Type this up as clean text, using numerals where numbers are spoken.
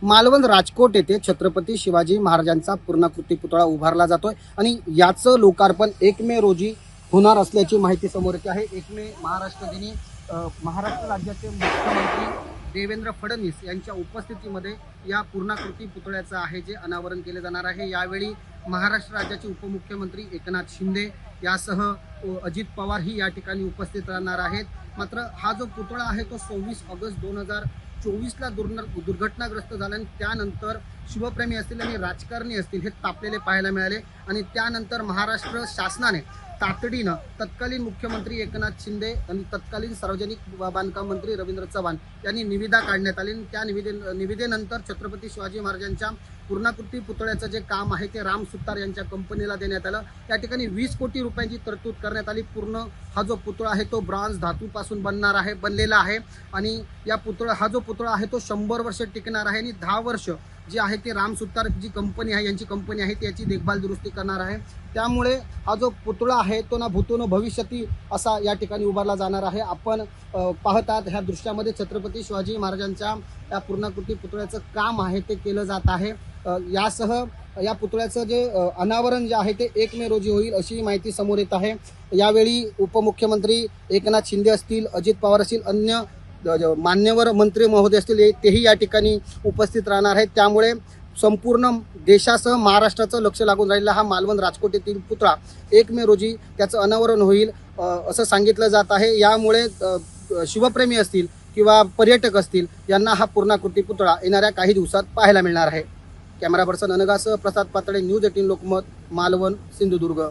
मालवण राजकोट येथे छत्रपती शिवाजी महाराजांचा पूर्णाकृती पुतळा उभारला जातोय आणि याचं लोकार्पण 1 मे रोजी होणार असल्याची माहिती समोर येते आहे। 1 मे महाराष्ट्र दिनी महाराष्ट्र राज्याचे मुख्यमंत्री देवेंद्र फडणवीस यांच्या उपस्थितीमध्ये या पूर्णाकृती पुतळ्याचं आहे जे अनावरण केले जाणार आहे। यावेळी महाराष्ट्र राज्याचे उपमुख्यमंत्री एकनाथ शिंदे यासह अजित पवार ही या ठिकाणी उपस्थित राहणार आहेत। मात्र हा जो पुतळा आहे तो 26 ऑगस्ट 2024ला दुर्घटनाग्रस्त झाला आणि त्यानंतर शिवप्रेमी असतील आणि राजकारणी असतील हे तापलेले पाहायला मिळाले आणि त्यानंतर महाराष्ट्र शासनाने तातडीनं तत्कालीन मुख्यमंत्री एकनाथ शिंदे आणि तत्कालीन सार्वजनिक बांधकाम मंत्री रवींद्र चव्हाण यांनी निविदा काढण्यात आली। त्या निविदेनंतर छत्रपती शिवाजी महाराजांच्या पूर्णाकृती पुतळ्याचं जे काम आहे ते राम सुतार यांच्या कंपनीला देण्यात आलं। त्या ठिकाणी 20 कोटी रुपयांची तरतूद करण्यात आली। पूर्ण हा जो पुतळा आहे तो ब्रॉन्झ धातूपासून बनलेला आहे आणि हा जो पुतळा आहे तो 100 वर्ष टिकणार आहे आणि 10 वर्ष जी आहे ते राम सुतार जी कंपनी आहे यांची कंपनी आहे त्याची देखभाल दुरुस्ती करणार आहे। त्यामुळे हा जो पुतळा आहे तो ना भूतो न भविष्यती असा या ठिकाणी उभारला जाणार आहे। आपण पाहतात ह्या दृश्यामध्ये छत्रपती शिवाजी महाराजांच्या या पूर्णाकृती पुतळ्याचं काम आहे ते केलं जात आहे। यासह या पुतळ्याचं जे अनावरण जे आहे ते 1 मे रोजी होईल अशी माहिती समोर येत आहे। यावेळी उपमुख्यमंत्री एकनाथ शिंदे असतील, अजित पवार असतील, अन्य मान्यवर मंत्री महोदय असतील तेही या ठिकाणी उपस्थित राहणार आहेत। त्यामुळे संपूर्ण देशासह महाराष्ट्राचं लक्ष लागून राहिलेला हा मालवण राजकोट येथील पुतळा 1 मे रोजी त्याचं अनावरण होईल असं सांगितलं जात आहे। यामुळे शिवप्रेमी असतील किंवा पर्यटक असतील यांना हा पूर्णाकृती पुतळा येणाऱ्या काही दिवसात पाहायला मिळणार आहे। कॅमेरा पर्सन अनगासह प्रसाद पातळे, न्यूज 18 लोकमत, मालवण, सिंधुदुर्ग।